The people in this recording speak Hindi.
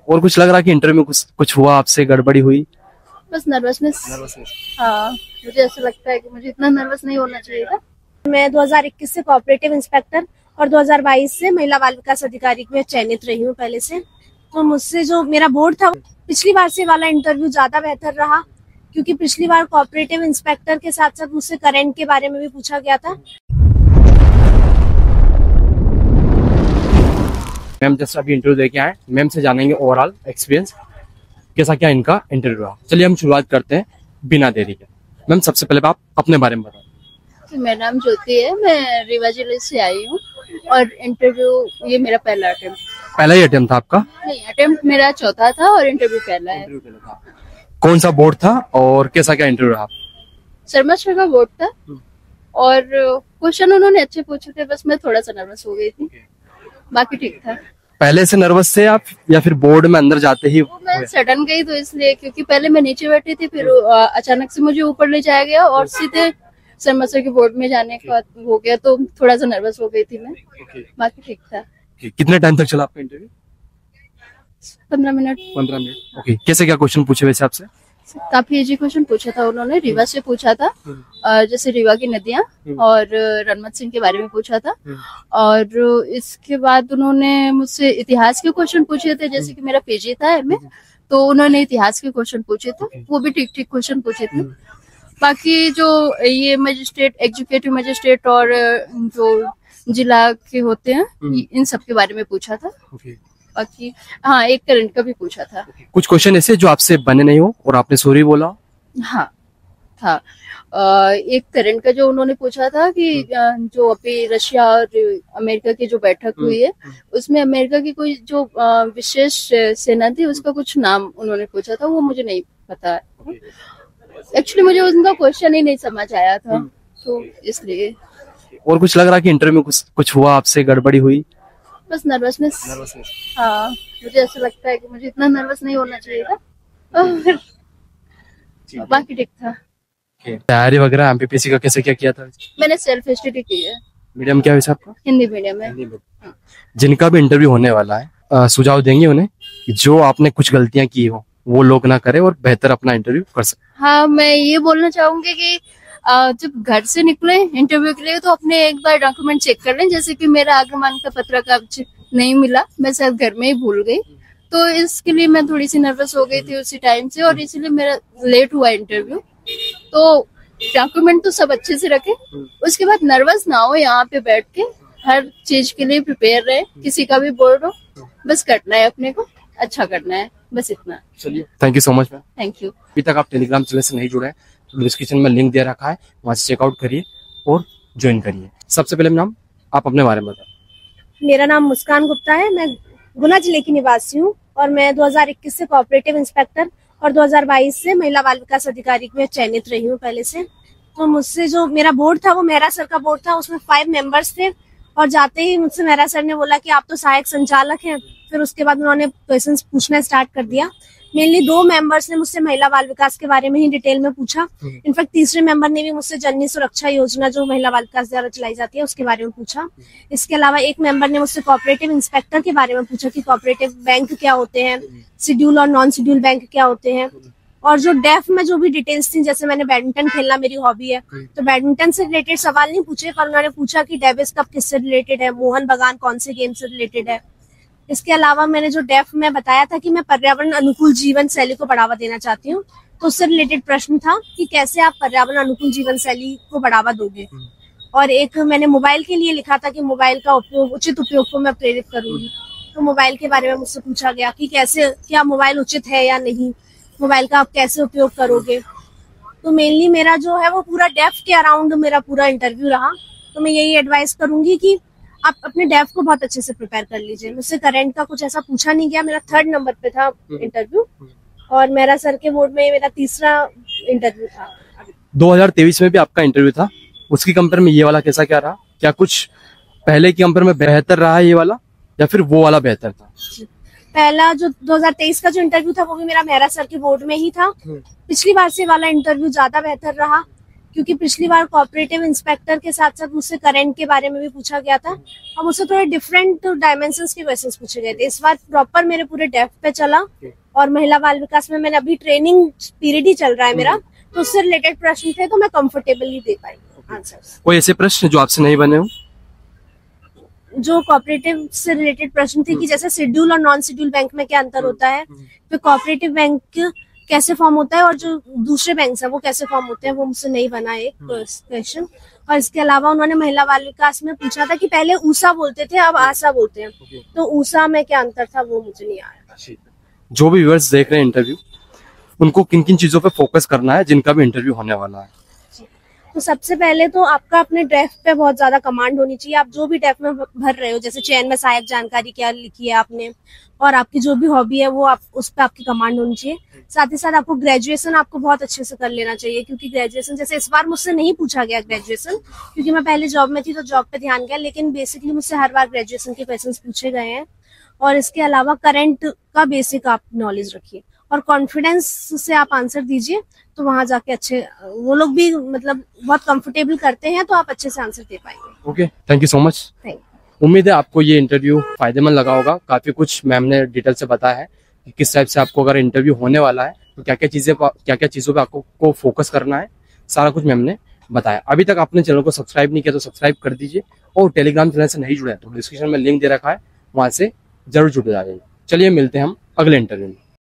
और कुछ लग रहा कि इंटरव्यू में कुछ हुआ, आपसे गड़बड़ी हुई? बस नर्वसनेस। हाँ, मुझे ऐसा लगता है कि मुझे इतना नर्वस नहीं होना चाहिए था। मैं 2021 से कोऑपरेटिव इंस्पेक्टर और 2022 से महिला बाल विकास अधिकारी में चयनित रही हूँ पहले से। तो मुझसे जो मेरा बोर्ड था, पिछली बार से वाला इंटरव्यू ज्यादा बेहतर रहा, क्योंकि पिछली बार कोऑपरेटिव इंस्पेक्टर के साथ साथ मुझसे करंट के बारे में भी पूछा गया था। मैम जस्ट अभी इंटरव्यू देके आए, मैम से जानेंगे ओवरऑल एक्सपीरियंस कैसा क्या इनका इंटरव्यू रहा। चलिए हम शुरुआत करते हैं बिना देरी के। मैम सबसे पहले आप अपने बारे में बताओ। मेरा नाम ज्योति है, मैं रीवा जिले से आई हूँ और इंटरव्यू ये मेरा पहला अटेम्प्ट था आपका? नहीं, अटेम्प्ट मेरा चौथा था और इंटरव्यू पहला है। कौन सा बोर्ड था और कैसा क्या इंटरव्यू रहा? शर्मा सर का बोर्ड था और क्वेश्चन उन्होंने अच्छे पूछे थे, बस मैं थोड़ा सा नर्वस हो गई थी, बाकी ठीक था। पहले से नर्वस थे आप या फिर बोर्ड में अंदर जाते ही? मैं सडन गई तो इसलिए, क्योंकि पहले मैं नीचे बैठी थी, फिर अचानक से मुझे ऊपर ले जाया गया और सीधे शर्मा सर के बोर्ड में जाने का हो गया, तो थोड़ा सा नर्वस हो गई थी मैं। बाकी ठीक था। कितने टाइम तक चला आपका इंटरव्यू? 15 मिनट। 15 मिनट। ओके, कैसे क्या क्वेश्चन पूछे वैसे आपसे? काफी इजी क्वेश्चन पूछा था उन्होंने, रीवा से पूछा था, जैसे रीवा की नदियां और रणमत सिंह के बारे में पूछा था, और इसके बाद उन्होंने मुझसे इतिहास के क्वेश्चन पूछे थे, जैसे कि मेरा पीजी था एमए, तो उन्होंने इतिहास के क्वेश्चन पूछे थे, वो भी ठीक ठीक क्वेश्चन पूछे थे। बाकी जो ये मजिस्ट्रेट, एग्जीक्यूटिव मजिस्ट्रेट और जो जिला के होते हैं, इन सब के बारे में पूछा था। बाकी हाँ, एक करंट का भी पूछा था। कुछ क्वेश्चन ऐसे जो आपसे बने नहीं हो और आपने सॉरी बोला? हाँ था। एक करंट का जो उन्होंने पूछा था कि जो अभी रशिया और अमेरिका की जो बैठक हुई है, उसमें अमेरिका की कोई जो विशेष सेना थी, उसका कुछ नाम उन्होंने पूछा था, वो मुझे नहीं पता। एक्चुअली मुझे उनका क्वेश्चन ही नहीं समझ आया था, तो इसलिए। और कुछ लग रहा कि इंटरव्यू में कुछ हुआ, आपसे गड़बड़ी हुई? बस नर्वसनेस। हाँ, मुझे ऐसा लगता है कि मुझे इतना नर्वस नहीं होना चाहिए था। बाकी ठीक था। तैयारी वगैरह एमपीपीएससी का कैसे क्या किया था? मैंने सेल्फ स्टडी की है। मीडियम क्या है आपका? हिंदी मीडियम है। जिनका भी इंटरव्यू होने वाला है, सुझाव देंगे उन्हें कि जो आपने कुछ गलतियां की हो वो लोग ना करे और बेहतर अपना इंटरव्यू कर सके। हाँ, मैं ये बोलना चाहूंगी कि जब घर से निकले इंटरव्यू के लिए, तो अपने एक बार डॉक्यूमेंट चेक कर लें। जैसे कि मेरा आगमन का पत्र कागज नहीं मिला, मैं शायद घर में ही भूल गई, तो इसके लिए मैं थोड़ी सी नर्वस हो गई थी उसी टाइम से, और इसीलिए मेरा लेट हुआ इंटरव्यू। तो डॉक्यूमेंट तो सब अच्छे से रखे, उसके बाद नर्वस ना हो, यहाँ पे बैठ के हर चीज के लिए प्रिपेयर रहे, किसी का भी बोर्ड हो, बस करना है, अपने को अच्छा करना है, बस इतना। चलिए, thank you so much ma'am. Thank you. अभी तक आप टेलीग्राम चैनल से नहीं जुड़े हैं तो डिस्क्रिप्शन में लिंक दे रखा है, वहां से चेकआउट करिए और ज्वाइन करिए। सबसे पहले मैम आप अपने बारे में बताओ। मेरा नाम मुस्कान गुप्ता है, मैं गुना जिले की निवासी हूँ और मैं 2021 से कोऑपरेटिव इंस्पेक्टर और 2022 से महिला बाल विकास अधिकारी में चयनित रही हूँ पहले से। तो मुझसे जो मेरा बोर्ड था, वो मेहरा सर का बोर्ड था, उसमें 5 मेंबर्स थे, और जाते ही मुझसे मेहरा सर ने बोला कि आप तो सहायक संचालक हैं। फिर उसके बाद उन्होंने क्वेश्चंस पूछना स्टार्ट कर दिया। मेनली 2 मेंबर्स ने मुझसे महिला बाल विकास के बारे में ही डिटेल में पूछा। इनफैक्ट तीसरे मेंबर ने भी मुझसे जननी सुरक्षा योजना जो महिला बाल विकास द्वारा चलाई जाती है उसके बारे में पूछा। इसके अलावा एक मेंबर ने मुझसे कोऑपरेटिव इंस्पेक्टर के बारे में पूछा कि कोऑपरेटिव बैंक क्या होते हैं, शेड्यूल और नॉन शेड्यूल बैंक क्या होते हैं, और जो डेफ में जो भी डिटेल्स थी, जैसे मैंने बैडमिंटन खेलना मेरी हॉबी है, तो बैडमिंटन से रिलेटेड सवाल नहीं पूछे, पर उन्होंने पूछा कि डेविस कप किससे रिलेटेड है, मोहन बागान कौन से गेम से रिलेटेड है। इसके अलावा मैंने जो डेफ में बताया था कि मैं पर्यावरण अनुकूल जीवन शैली को बढ़ावा देना चाहती हूँ, तो उससे रिलेटेड प्रश्न था कि कैसे आप पर्यावरण अनुकूल जीवन शैली को बढ़ावा दोगे। और एक मैंने मोबाइल के लिए लिखा था कि मोबाइल का उपयोग, उचित उपयोग को मैं प्रेरित करूंगी। तो मोबाइल के बारे में मुझसे पूछा गया कि कैसे, क्या मोबाइल उचित है या नहीं, मोबाइल का आप कैसे उपयोग करोगे। तो मेनली मेरा जो है वो पूरा डेफ के अराउंड मेरा पूरा इंटरव्यू रहा। तो मैं यही एडवाइस करूंगी कि आप अपने डेफ को बहुत अच्छे से प्रिपेयर कर लीजिए। मुझसे करंट का कुछ ऐसा पूछा नहीं गया, मेरा 3rd नंबर पे था इंटरव्यू, और मेरा सर के बोर्ड में मेरा तीसरा इंटरव्यू था। 2023 में भी आपका इंटरव्यू था, उसकी कंपेयर में ये वाला कैसा क्या रहा? क्या कुछ पहले की कंपेयर में बेहतर रहा ये वाला या फिर वो वाला बेहतर था? पहला जो 2023 का जो इंटरव्यू था वो भी मेरा मेहरा सर के बोर्ड में ही था। पिछली बार से वाला इंटरव्यू ज्यादा बेहतर रहा, क्योंकि पिछली बार कोऑपरेटिव इंस्पेक्टर के साथ साथ मुझसे करंट के बारे में भी पूछा गया था और मुझसे थोड़े डिफरेंट डायमेंशंस के क्वेश्चंस पूछे गए थे। इस बार प्रॉपर मेरे पूरे डेप्थ पे चला और महिला बाल विकास में मैंने अभी ट्रेनिंग पीरियड ही चल रहा है मेरा, तो उससे रिलेटेड प्रश्न थे तो मैं कंफर्टेबली दे पाई आंसर्स। कोई ऐसे प्रश्न जो आपसे नहीं बने हो? जो कोऑपरेटिव से रिलेटेड प्रश्न थे कि जैसे शेड्यूल और नॉन शेड्यूल बैंक में क्या अंतर होता है, फिर कोऑपरेटिव बैंक कैसे फॉर्म होता है और जो दूसरे बैंक है वो कैसे फॉर्म होते हैं, वो मुझसे नहीं बना एक क्वेश्चन। और इसके अलावा उन्होंने महिला बाल विकास में पूछा था कि पहले ऊषा बोलते थे अब आशा बोलते हैं, तो ऊषा में क्या अंतर था वो मुझे नहीं आया। जो भी व्यूअर्स देख रहे हैं इंटरव्यू, उनको किन किन चीजों पे फोकस करना है जिनका भी इंटरव्यू होने वाला है? तो सबसे पहले तो आपका अपने ड्राफ्ट पे बहुत ज्यादा कमांड होनी चाहिए। आप जो भी ड्राफ्ट में भर रहे हो, जैसे चयन में सहायक जानकारी क्या लिखी है आपने, और आपकी जो भी हॉबी है वो आप उस पर आपकी कमांड होनी चाहिए। साथ ही साथ आपको ग्रेजुएशन आपको बहुत अच्छे से कर लेना चाहिए, क्योंकि ग्रेजुएशन जैसे इस बार मुझसे नहीं पूछा गया ग्रेजुएशन, क्योंकि मैं पहले जॉब में थी तो जॉब पे ध्यान गया, लेकिन बेसिकली मुझसे हर बार ग्रेजुएशन के क्वेश्चन पूछे गए हैं। और इसके अलावा करंट का बेसिक आप नॉलेज रखिए और कॉन्फिडेंस से आप आंसर दीजिए, तो वहां जाके अच्छे वो लोग भी मतलब बहुत कंफर्टेबल करते हैं, तो आप अच्छे से आंसर दे पाएंगे। Okay, thank you so much. Thank you. उम्मीद है आपको ये इंटरव्यू फायदेमंद लगा होगा। काफी कुछ मैम ने डिटेल से बताया है कि किस टाइप से आपको अगर इंटरव्यू होने वाला है तो क्या क्या चीजों पे आपको फोकस करना है, सारा कुछ मैम ने बताया। अभी तक आपने चैनल को सब्सक्राइब नहीं किया तो सब्सक्राइब कर दीजिए, और टेलीग्राम चैनल से नहीं जुड़े हैं तो डिस्क्रिप्शन में लिंक दे रखा है, वहां से जरूर जुड़ जाइए। चलिए मिलते हैं हम अगले इंटरव्यू में।